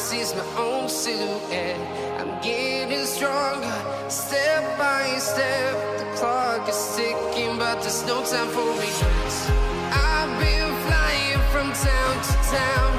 sees my own silhouette. I'm getting stronger, step by step. The clock is ticking, but there's no time for regrets. I've been flying from town to town,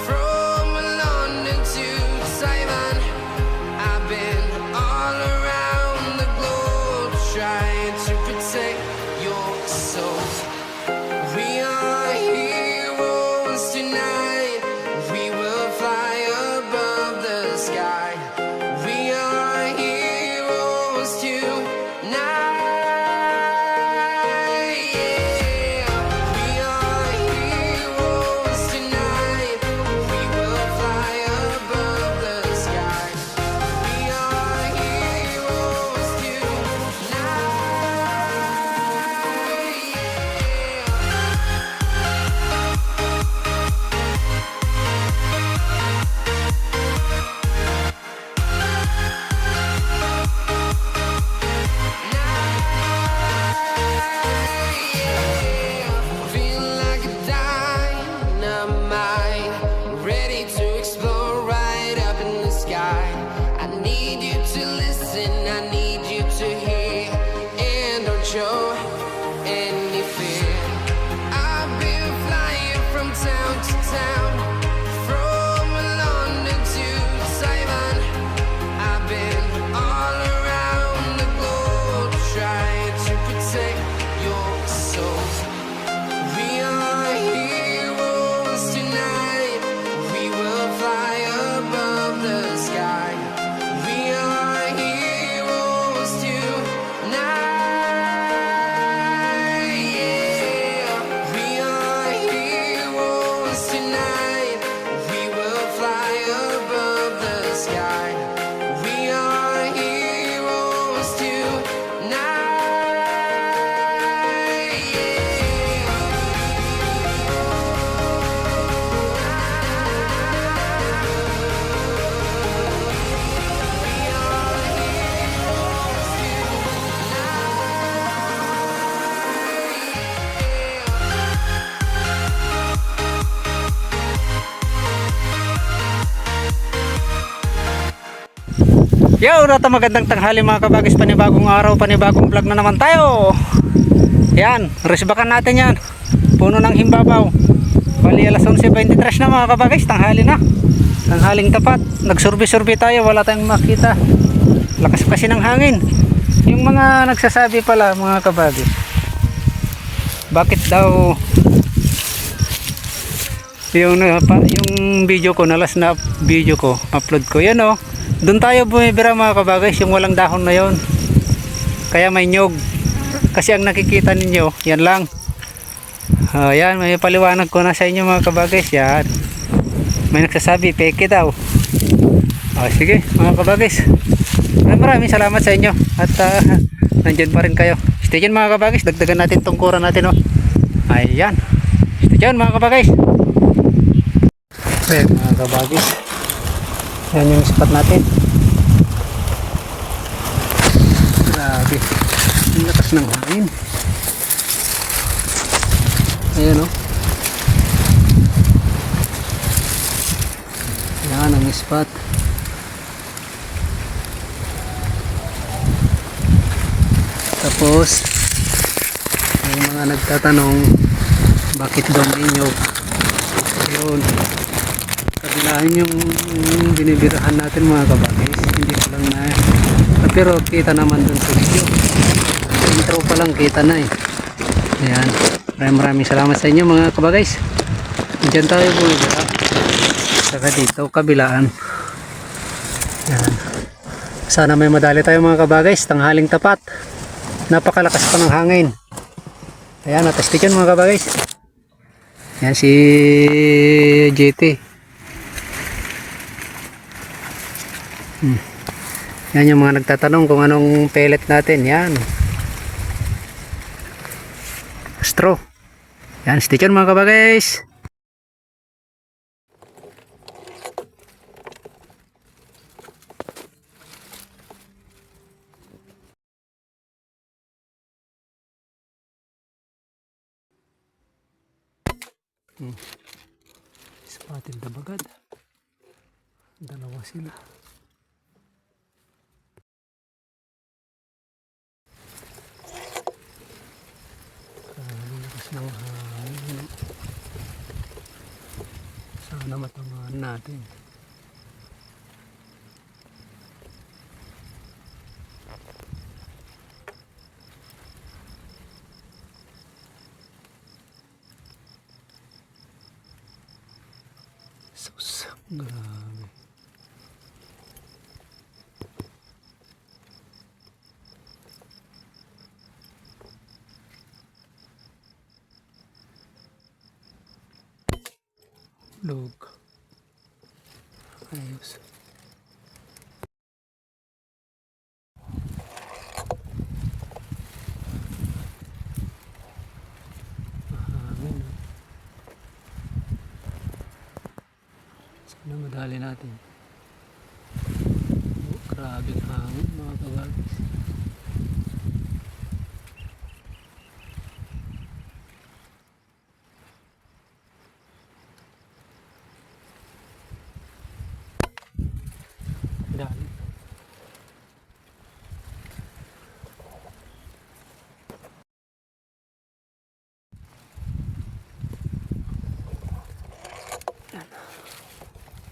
from London to Taiwan. I've been all around the globe trying to protect your soul. We are heroes tonight. We will fly above the sky. We are heroes tonight. Yeah. We are heroes tonight. We will fly above the sky. We are heroes tonight. Feel like a dynamite, ready to explode right up in the sky. I need you to listen, I need you to hear, and don't show any fear. I've been flying from town to town, from London to Taiwan. I've been all around the globe trying to protect your soul. We are heroes tonight. We will fly above the sky. We are heroes tonight. Yeah. We are heroes tonight. We will fly above the sky. We are heroes Yo, rata magandang tanghali mga kabagis, panibagong araw, panibagong vlog na naman tayo. Yan, resbakan natin yan. Puno ng himbabaw. Bali alas 11:23 na mga kabagis, tanghali na. Tanghaling tapat. Nagsurbi-surbi tayo, wala tayong makita. Lakas kasi ng hangin. Yung mga nagsasabi pala mga kabagis, bakit daw yung video ko, na last na video ko, upload ko, yan o. Doon tayo bumibira mga kabagis, yung walang dahon na yon. Kaya may nyog. Kasi ang nakikita ninyo, yan lang. Yan, may paliwanag ko na sa inyo mga kabagis. Yan. May nagsasabi, peke daw. Sige mga kabagis. Maraming salamat sa inyo. At nandyan pa rin kayo. Stay dyan mga kabagis, dagdagan natin tungkuran natin. Ayan. Stay dyan mga kabagis. Ayan mga kabagis. Yan yung spot natin. Grabe, ang lakas ng hangin. Ayan o. Yan ang spot. Tapos yung mga nagtatanong bakit daw may nyog, yun, kabilahin yung binibirahan natin mga kabagis. Hindi ko lang na pero kita naman dun sa video, intro pa lang kita na eh. Ayan, maraming salamat sa inyo mga kabagis. Diyan tayo bumibira, saka dito kabilaan. Ayan, sana may madali tayo mga kabagis. Tanghaling tapat, napakalakas pa ng hangin. Ayan, natesti dyan mga kabagis. Ayan si JT. Yan yung mga nagtatanong kung anong pellet natin. Yan, straw. Yan, stay tuned mga kabagis. Spotted the bagad. Dalawa sila. Lakas ng hangin. Sana matamaan natin. Sus, grabe. Log. Ayos. Mahangin. Sana madali natin. Oh, grabe hangin mga kabagis. Dali.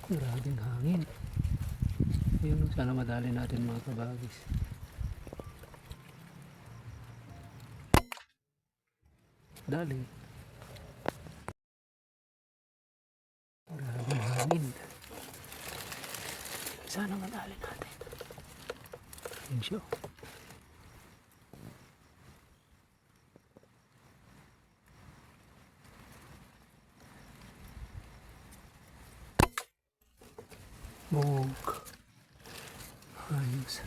Grabing hangin. Ayun, sana madali natin mga kabagis. Dali. Grabing hangin. Sana madali natin. Ayun siya. Bog. Ayos.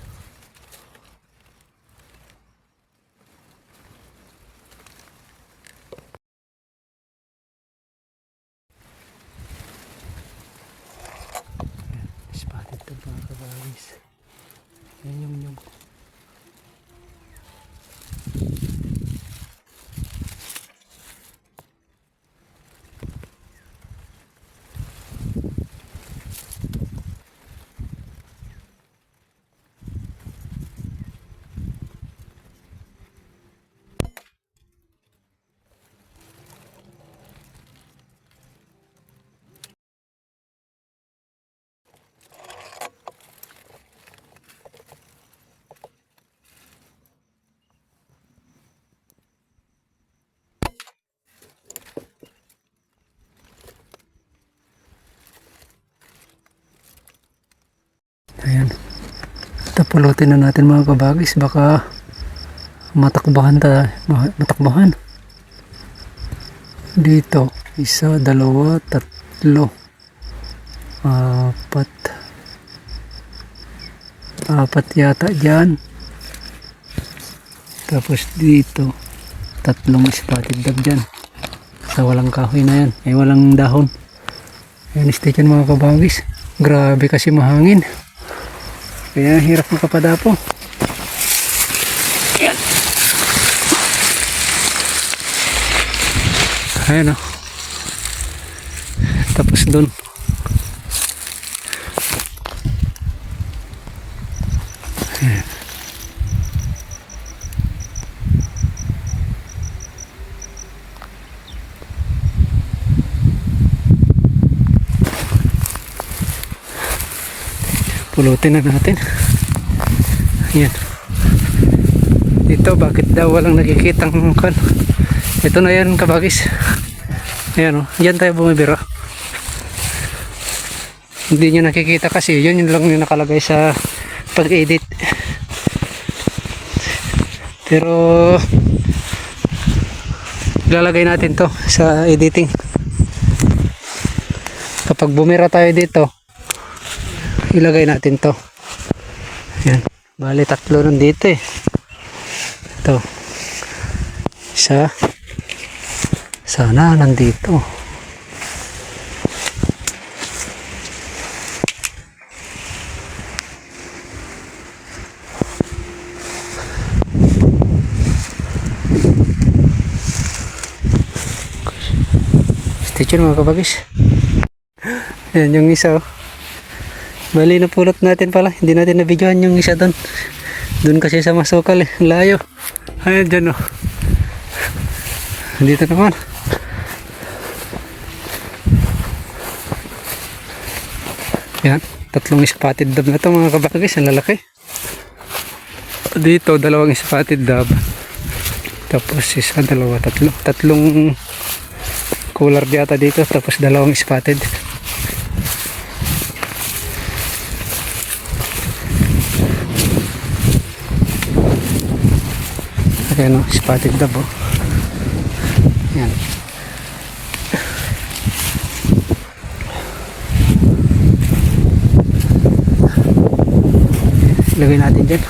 Spotted to mga kabagis. Yan yung ayan. Tapulutin na natin mga kabagis. Baka matakbahan matakbahan. Dito. 1, 2, 3, 4. 4 yata dyan. Tapos dito. 3 spotted dog dyan. Sa walang kahoy na yan. Ay walang dahon. Ayan, stay dyan mga kabagis. Grabe kasi mahangin. Kaya hirap makapadapo. Ayan. Ayan o. Tapos dun. Ayan. Pulutin na natin. Ayan. Dito bakit daw walang nakikitang kan? Ito na yan kabagis. Ayan o. Diyan tayo bumibira. Hindi nyo nakikita kasi yun lang yung nakalagay sa pag-edit. Pero ilalagay natin to sa editing. Kapag bumira tayo dito, ilagay natin to. Yan. Bali 3 nandito eh. Ito. Isa. Sana nandito. Stitch yun mga kabagis. Yan yung isa oh. Bali napulot natin pala. Hindi natin nabidyohan yung isa doon. Doon kasi sa masukal eh. Layo. Ayan dyan oh. Dito naman. Yan. Tatlong spotted dab na ito mga kabagis. Ang lalaki. Dito dalawang spotted dab. Tapos isa, dalawa, tatlo. Tatlong cooler yata dito. Tapos dalawang spotted. Ayan o, spotted dab o. Ayan. Ilagay natin dyan.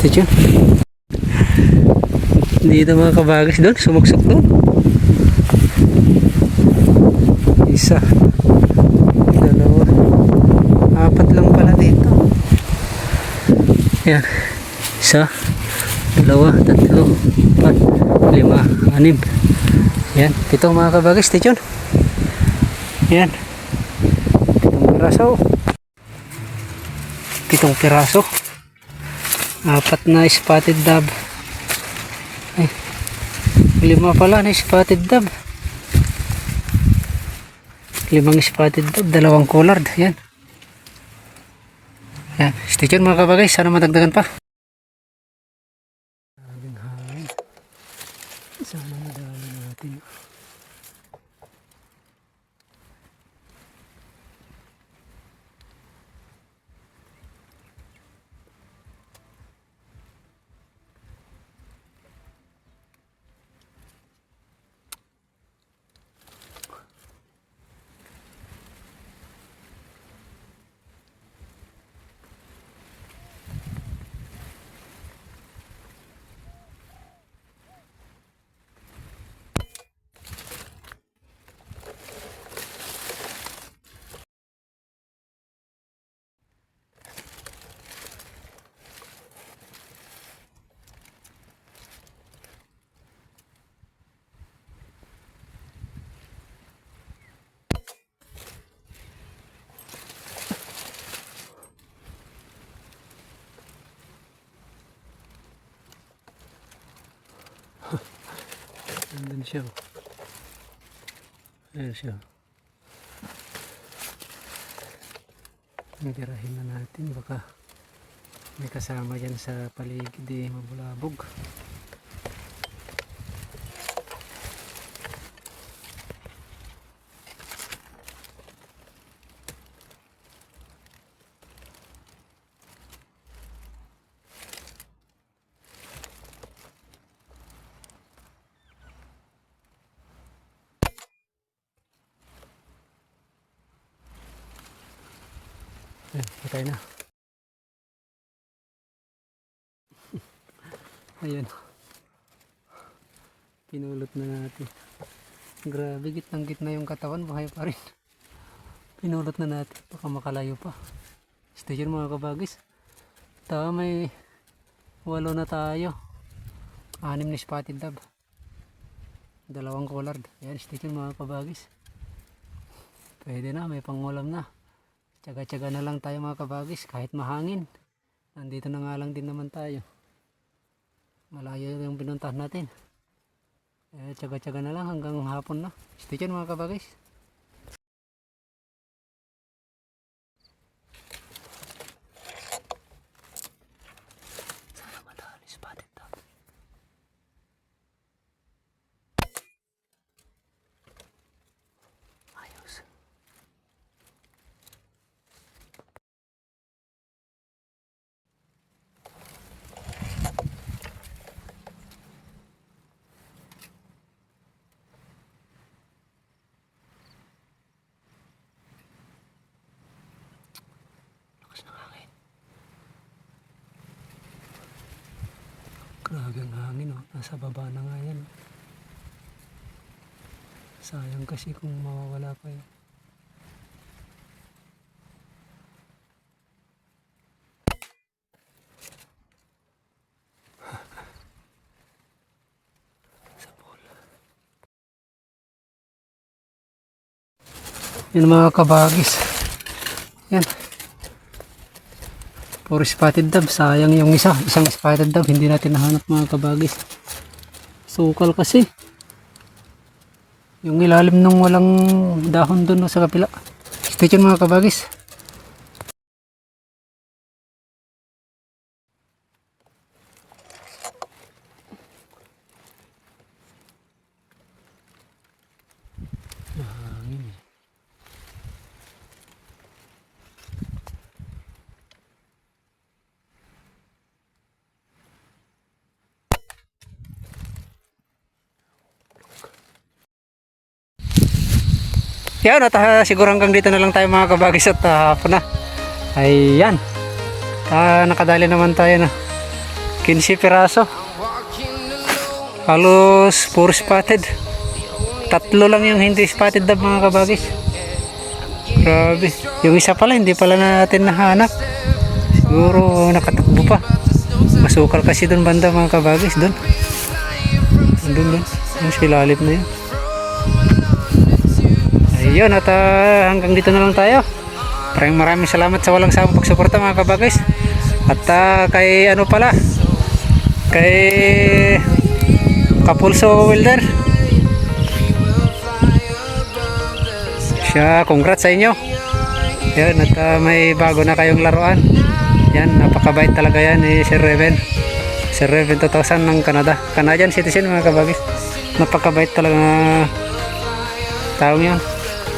Stay tuned. Dito mga kabagis doon, sumuksok doon. Isa, dalawa, apat lang pala dito. Yan. Isa, dalawa, tatlo, apat, lima, anim. Yan, pito mga kabagis, stay tuned. Yan. Pitong piraso. Pitong piraso. Apat na spotted dab. Ay, lima pala na spotted dab. Limang spotted dab, dalawang collared. Yan. Yan. Stay tuned mga kabagay. Sana madagdagan pa. Daming hangin. Sana madali natin. Nandun siya. Ayan siya. Nagirahin na natin. Baka may kasama dyan sa paligid eh. Mabulabog. Ayan, patay na. Ayan. Pinulot na natin. Grabe, gitnang gitna yung katawan. Buhay pa rin. Pinulot na natin. Baka makalayo pa. Stay tuned mga kabagis. Tawa may 8 na tayo. 6 na spotted dab. 2 collared. Ayan, stay tuned mga kabagis. Pwede na, may pangulam na. Tsaga-tsaga na lang tayo mga kabagis. Kahit mahangin. Nandito na nga lang din naman tayo. Malayo yung pinuntahan natin. Tsaga-tsaga na lang hanggang hapon na. Stay tuned mga kabagis. Sana Grabe ang hangin oh. Nasa baba na nga yan. Sayang kasi kung mawawala pa yun. Yan mga kabagis. Yan. Puro spotted dove. Sayang yung isa. Isang spotted dove. Hindi natin nahanap mga kabagis. Sukal kasi. Yung ilalim nung walang dahon dun sa kapila. Stay tuned mga kabagis. Mahangin. Yan, at siguro hanggang dito na lang tayo mga kabagis at hapon na. Ayan. Nakadali naman tayo na 15 piraso. Halos puro spotted. 3 lang yung hindi spotted na mga kabagis. Grabe. Yung isa pala hindi pala natin nahanap. Siguro nakatakbo pa. Masukal kasi doon banda mga kabagis. Doon. Doon. Yung silalip na yun. Ayun at hanggang dito na lang tayo. Maraming salamat sa walang sawang pagsuporta mga kabagis. At kay ano pala, kay Kapulso Welder, siya, congrats sa inyo. Yan, at may bago na kayong laruan. Yan, napakabait talaga yan ni Sir Reven. Sir Reven 2000 ng Canada, Canadian citizen mga kabagis. Napakabait talaga taong yan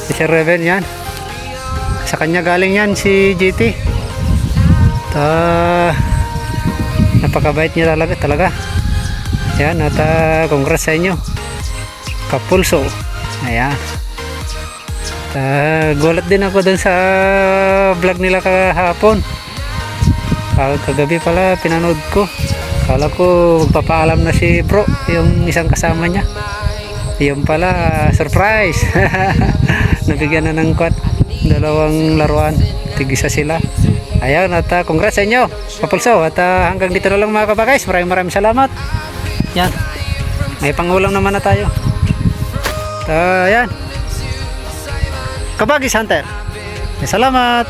si Sir Reven. Yan, sa kanya galing yan si GT. Napakabait niya talaga. Yan, at congrats sa inyo Kapulso. Ayan, gulat din ako dun sa vlog nila kahapon. Kagabi pala pinanood ko. Kala ko magpapaalam na si bro, yung isang kasama niya. Yung pala surprise. Nabigyan na ng 2 laruan, tig-isa sila. Ayan, at congrats sa inyo Kapulso. At hanggang dito na lang mga kabagis. Maraming salamat. Yan, may pangulam naman na tayo. Yan, Kabagis Hunter, salamat.